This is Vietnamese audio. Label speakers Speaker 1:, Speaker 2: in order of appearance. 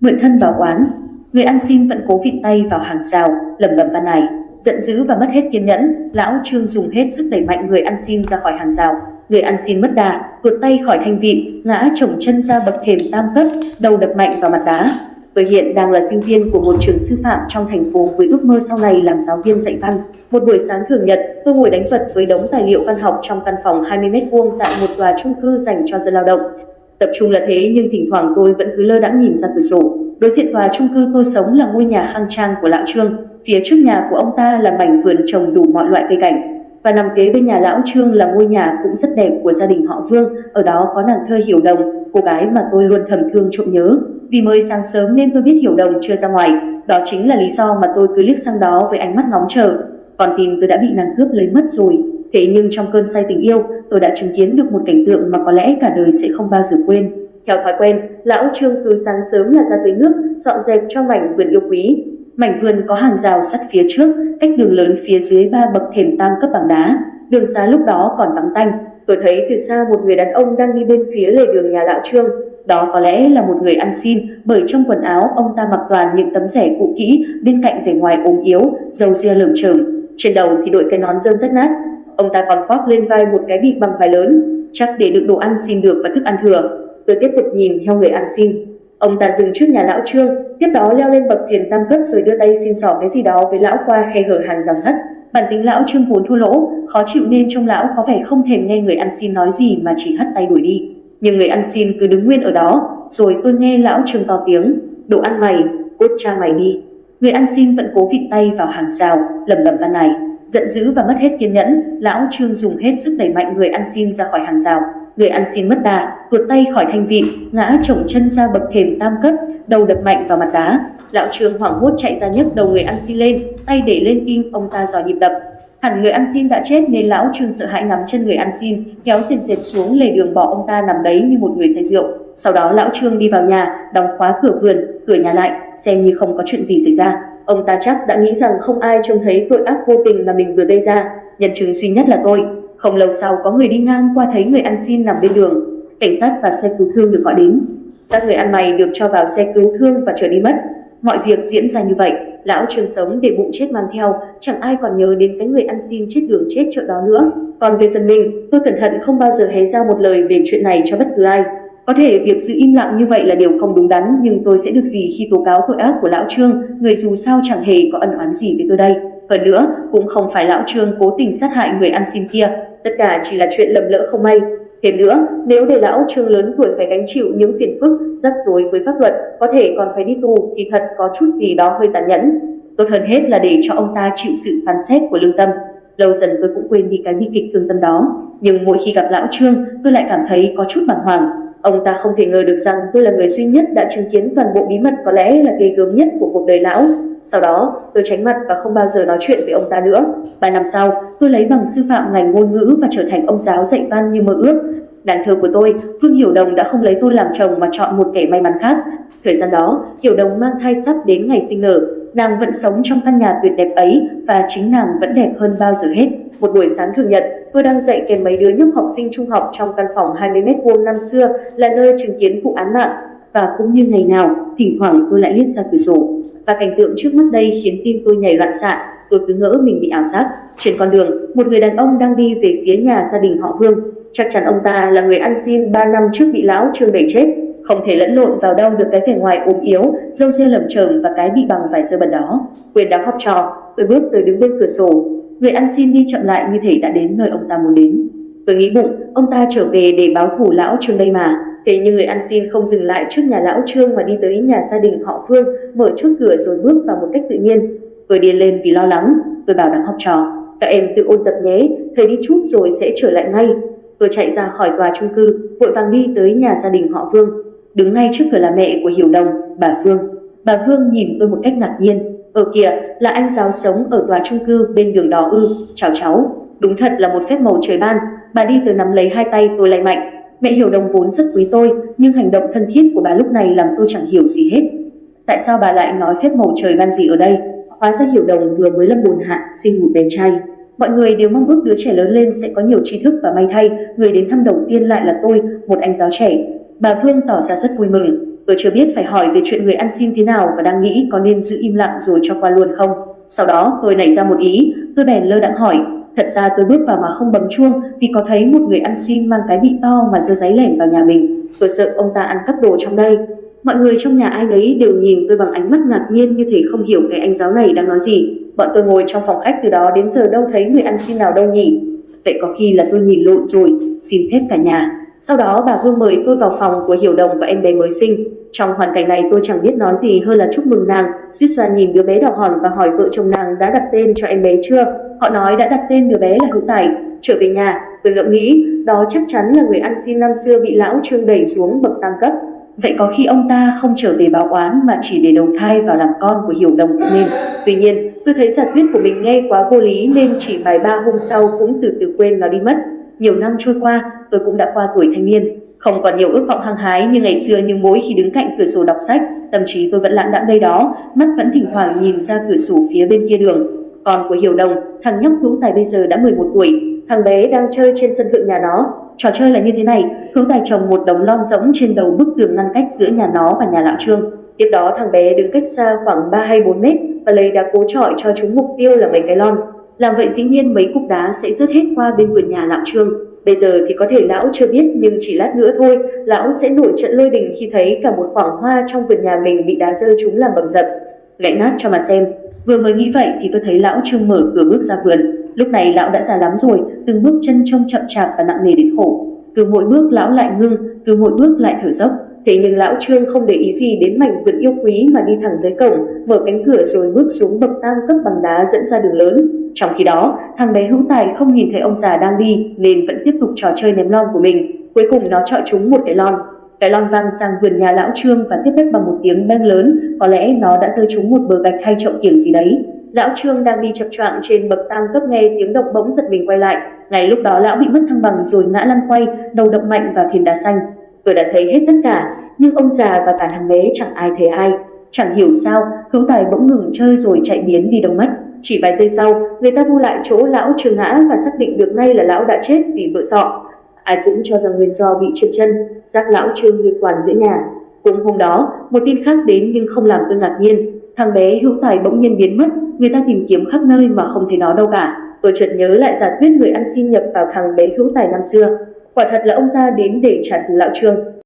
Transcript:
Speaker 1: Mượn thân báo oán. Người ăn xin vẫn cố vịn tay vào hàng rào, lẩm bẩm van nài. Giận dữ và mất hết kiên nhẫn, lão Trương dùng hết sức đẩy mạnh người ăn xin ra khỏi hàng rào. Người ăn xin mất đà, tuột tay khỏi thanh vịn, ngã chồng chân ra bậc thềm tam cấp, đầu đập mạnh vào mặt đá. Tôi hiện đang là sinh viên của một trường sư phạm trong thành phố với ước mơ sau này làm giáo viên dạy văn. Một buổi sáng thường nhật, tôi ngồi đánh vật với đống tài liệu văn học trong căn phòng 20 m² tại một tòa chung cư dành cho dân lao động. Tập trung là thế nhưng thỉnh thoảng tôi vẫn cứ lơ đãng nhìn ra cửa sổ. Đối diện tòa chung cư tôi sống là ngôi nhà khang trang của lão Trương. Phía trước nhà của ông ta là mảnh vườn trồng đủ mọi loại cây cảnh. Và nằm kế bên nhà lão Trương là ngôi nhà cũng rất đẹp của gia đình họ Vương. Ở đó có nàng thơ Hiểu Đồng, cô gái mà tôi luôn thầm thương trộm nhớ. Vì mới sáng sớm nên tôi biết Hiểu Đồng chưa ra ngoài. Đó chính là lý do mà tôi cứ liếc sang đó với ánh mắt ngóng chờ. Còn tim tôi đã bị nàng cướp lấy mất rồi. Thế nhưng trong cơn say tình yêu, tôi đã chứng kiến được một cảnh tượng mà có lẽ cả đời sẽ không bao giờ quên. Theo thói quen, lão Trương cứ sáng sớm là ra tưới nước, dọn dẹp cho mảnh vườn yêu quý. Mảnh vườn có hàng rào sắt phía trước, cách đường lớn phía dưới 3 bậc thềm tam cấp bằng đá. Đường xá lúc đó còn vắng tanh. Tôi thấy từ xa một người đàn ông đang đi bên phía lề đường nhà lão Trương. Đó có lẽ là một người ăn xin, bởi trong quần áo ông ta mặc toàn những tấm rẻ cũ kỹ, bên cạnh vẻ ngoài ốm yếu, râu ria lởm chởm. Trên đầu thì đội cái nón rơm rách nát. Ông ta còn khoác lên vai một cái bịch bằng vải lớn, chắc để đựng đồ ăn xin được và thức ăn thừa. Tôi tiếp tục nhìn theo người ăn xin. Ông ta dừng trước nhà lão Trương, tiếp đó leo lên bậc thềm tam cấp rồi đưa tay xin xỏ cái gì đó với lão qua khe hở hàng rào sắt. Bản tính lão Trương vốn thua lỗ, khó chịu nên trông lão có vẻ không thèm nghe người ăn xin nói gì mà chỉ hất tay đuổi đi. Nhưng người ăn xin cứ đứng nguyên ở đó, rồi tôi nghe lão Trương to tiếng: "Đồ ăn mày, cút cha mày đi." Người ăn xin vẫn cố vịn tay vào hàng rào, lẩm bẩm van nài. Giận dữ và mất hết kiên nhẫn, lão Trương dùng hết sức đẩy mạnh người ăn xin ra khỏi hàng rào. Người ăn xin mất đà, tuột tay khỏi thanh vịn, ngã chồng chân ra bậc thềm tam cấp, đầu đập mạnh vào mặt đá. Lão Trương hoảng hốt chạy ra nhấc đầu người ăn xin lên, tay để lên kim ông ta dò nhịp đập. Hẳn người ăn xin đã chết nên lão Trương sợ hãi nắm chân người ăn xin, kéo sền sệt xuống lề đường bỏ ông ta nằm đấy như một người say rượu. Sau đó lão Trương đi vào nhà, đóng khóa cửa vườn, cửa nhà lại, xem như không có chuyện gì xảy ra. Ông ta chắc đã nghĩ rằng không ai trông thấy tội ác vô tình mà mình vừa gây ra. Nhân chứng duy nhất là tôi. Không lâu sau có người đi ngang qua thấy người ăn xin nằm bên đường. Cảnh sát và xe cứu thương được gọi đến. Xác người ăn mày được cho vào xe cứu thương và trở đi mất. Mọi việc diễn ra như vậy. Lão Trương sống để bụng chết mang theo, chẳng ai còn nhớ đến cái người ăn xin chết đường chết chợ đó nữa. Còn về phần mình, tôi cẩn thận không bao giờ hé ra một lời về chuyện này cho bất cứ ai. Có thể việc giữ im lặng như vậy là điều không đúng đắn, nhưng tôi sẽ được gì khi tố cáo tội ác của lão Trương, người dù sao chẳng hề có ân oán gì với tôi đây. Hơn nữa, cũng không phải lão Trương cố tình sát hại người ăn xin kia, tất cả chỉ là chuyện lầm lỡ không may. Thêm nữa, nếu để lão Trương lớn tuổi phải gánh chịu những phiền phức, rắc rối với pháp luật, có thể còn phải đi tù thì thật có chút gì đó hơi tàn nhẫn. Tốt hơn hết là để cho ông ta chịu sự phán xét của lương tâm. Lâu dần tôi cũng quên đi cái bi kịch thương tâm đó, nhưng mỗi khi gặp lão Trương, tôi lại cảm thấy có chút bàng hoàng. Ông ta không thể ngờ được rằng tôi là người duy nhất đã chứng kiến toàn bộ bí mật có lẽ là ghê gớm nhất của cuộc đời lão. Sau đó, tôi tránh mặt và không bao giờ nói chuyện với ông ta nữa. 3 năm sau, tôi lấy bằng sư phạm ngành ngôn ngữ và trở thành ông giáo dạy văn như mơ ước. Nàng thơ của tôi, Vương Hiểu Đồng đã không lấy tôi làm chồng mà chọn một kẻ may mắn khác. Thời gian đó, Hiểu Đồng mang thai sắp đến ngày sinh nở. Nàng vẫn sống trong căn nhà tuyệt đẹp ấy và chính nàng vẫn đẹp hơn bao giờ hết. Một buổi sáng thường nhật, tôi đang dạy kèm mấy đứa nhóc học sinh trung học trong căn phòng 20 m² năm xưa là nơi chứng kiến vụ án mạng. Và cũng như ngày nào, thỉnh thoảng tôi lại liếc ra cửa sổ. Và cảnh tượng trước mắt đây khiến tim tôi nhảy loạn xạ. Tôi cứ ngỡ mình bị ảo giác. Trên con đường, một người đàn ông đang đi về phía nhà gia đình họ Vương. Chắc chắn ông ta là người ăn xin 3 năm trước bị lão Trương đẩy chết. Không thể lẫn lộn vào đâu được cái vẻ ngoài ốm yếu, râu ria lởm chởm và cái bị bằng vải dơ bẩn đó. Quên đám học trò, tôi bước tới đứng bên cửa sổ. Người ăn xin đi chậm lại như thể đã đến nơi ông ta muốn đến. Tôi nghĩ bụng, ông ta trở về để báo thù lão Trương đây mà. Thế nhưng người ăn xin không dừng lại trước nhà lão Trương mà đi tới nhà gia đình họ Vương, mở chốt cửa rồi bước vào một cách tự nhiên. Tôi điên lên vì lo lắng. Tôi bảo đám học trò: "Các em tự ôn tập nhé, thầy đi chút rồi sẽ trở lại ngay." Tôi chạy ra khỏi tòa chung cư, vội vàng đi tới nhà gia đình họ Vương. Đứng ngay trước cửa là mẹ của Hiểu Đồng, bà Vương. Bà Vương nhìn tôi một cách ngạc nhiên. "Ở kìa, là anh giáo sống ở tòa chung cư bên đường đó ư? Chào cháu." Đúng thật là một phép màu trời ban. Bà đi tới nắm lấy hai tay tôi lay mạnh. Mẹ Hiểu Đồng vốn rất quý tôi, nhưng hành động thân thiết của bà lúc này làm tôi chẳng hiểu gì hết. Tại sao bà lại nói phép màu trời ban gì ở đây? Hóa ra Hiểu Đồng vừa mới lâm bồn hạn sinh một bé trai. Mọi người đều mong ước đứa trẻ lớn lên sẽ có nhiều tri thức và may thay, người đến thăm đầu tiên lại là tôi, một anh giáo trẻ. Bà Vương tỏ ra rất vui mừng. Tôi chưa biết phải hỏi về chuyện người ăn xin thế nào và đang nghĩ có nên giữ im lặng rồi cho qua luôn không. Sau đó tôi nảy ra một ý, tôi bèn lơ đãng hỏi. Thật ra tôi bước vào mà không bấm chuông vì có thấy một người ăn xin mang cái bị to mà giơ giấy lẻn vào nhà mình. Tôi sợ ông ta ăn cắp đồ trong đây. Mọi người trong nhà ai nấy đều nhìn tôi bằng ánh mắt ngạc nhiên như thể không hiểu cái anh giáo này đang nói gì. Bọn tôi ngồi trong phòng khách từ đó đến giờ đâu thấy người ăn xin nào đâu nhỉ. Vậy có khi là tôi nhìn lộn rồi, xin phép cả nhà. Sau đó bà Hương mời tôi vào phòng của Hiểu Đồng và em bé mới sinh. Trong hoàn cảnh này tôi chẳng biết nói gì hơn là chúc mừng nàng. Suýt xoa nhìn đứa bé đỏ hòn và hỏi vợ chồng nàng đã đặt tên cho em bé chưa. Họ nói đã đặt tên đứa bé là Hữu Tài. Trở về nhà, tôi ngẫm nghĩ đó chắc chắn là người ăn xin năm xưa bị lão Trương đẩy xuống bậc tam cấp. Vậy có khi ông ta không trở về báo oán mà chỉ để đầu thai vào làm con của Hiểu Đồng cũng nên. Tuy nhiên, tôi thấy giả thuyết của mình nghe quá vô lý nên chỉ vài ba hôm sau cũng từ từ quên nó đi mất. Nhiều năm trôi qua, tôi cũng đã qua tuổi thanh niên, không còn nhiều ước vọng hăng hái như ngày xưa, nhưng mỗi khi đứng cạnh cửa sổ đọc sách, tâm trí tôi vẫn lãng đãng đây đó, mắt vẫn thỉnh thoảng nhìn ra cửa sổ phía bên kia đường. Con của Hiểu Đồng, thằng nhóc Hữu Tài bây giờ đã 11 tuổi, thằng bé đang chơi trên sân thượng nhà nó. Trò chơi là như thế này, Hữu Tài trồng một đống lon rỗng trên đầu bức tường ngăn cách giữa nhà nó và nhà lão Trương. Tiếp đó thằng bé đứng cách xa khoảng 3 hay 4 mét và lấy đá cố chọi cho chúng mục tiêu là mấy cái lon. Làm vậy dĩ nhiên mấy cục đá sẽ rớt hết qua bên vườn nhà lão Trương. Bây giờ thì có thể lão chưa biết, nhưng chỉ lát nữa thôi, lão sẽ nổi trận lôi đình khi thấy cả một khoảng hoa trong vườn nhà mình bị đá rơi trúng làm bầm dập. Gãy nát cho mà xem. Vừa mới nghĩ vậy thì tôi thấy lão Trương mở cửa bước ra vườn. Lúc này lão đã già lắm rồi, từng bước chân trông chậm chạp và nặng nề đến khổ. Cứ mỗi bước lão lại ngưng, cứ mỗi bước lại thở dốc. Thế nhưng lão Trương không để ý gì đến mảnh vườn yêu quý mà đi thẳng tới cổng, mở cánh cửa rồi bước xuống bậc tam cấp bằng đá dẫn ra đường lớn. Trong khi đó, thằng bé Hữu Tài không nhìn thấy ông già đang đi nên vẫn tiếp tục trò chơi ném lon của mình. Cuối cùng nó chọi trúng một cái lon. Cái lon văng sang vườn nhà lão Trương và tiếp đất bằng một tiếng beng lớn. Có lẽ nó đã rơi trúng một bờ gạch hay chậu kiểng gì đấy. Lão Trương đang đi chập choạng trên bậc tam cấp nghe tiếng động bỗng giật mình quay lại. Ngay lúc đó lão bị mất thăng bằng rồi ngã lăn quay, đầu đập mạnh vào thềm đá xanh. Tôi đã thấy hết tất cả, nhưng ông già và cả thằng bé chẳng ai thấy hay. Chẳng hiểu sao, Hữu Tài bỗng ngừng chơi rồi chạy biến đi đâu mất. Chỉ vài giây sau, người ta bu lại chỗ lão Trương ngã và xác định được ngay là lão đã chết vì vỡ sọ. Ai cũng cho rằng nguyên do bị trượt chân, xác lão Trương liên quan giữa nhà. Cùng hôm đó, một tin khác đến nhưng không làm tôi ngạc nhiên. Thằng bé Hữu Tài bỗng nhiên biến mất, người ta tìm kiếm khắp nơi mà không thấy nó đâu cả. Tôi chợt nhớ lại giả thuyết người ăn xin nhập vào thằng bé Hữu Tài năm xưa. Quả thật là ông ta đến để trả thù lão Trương.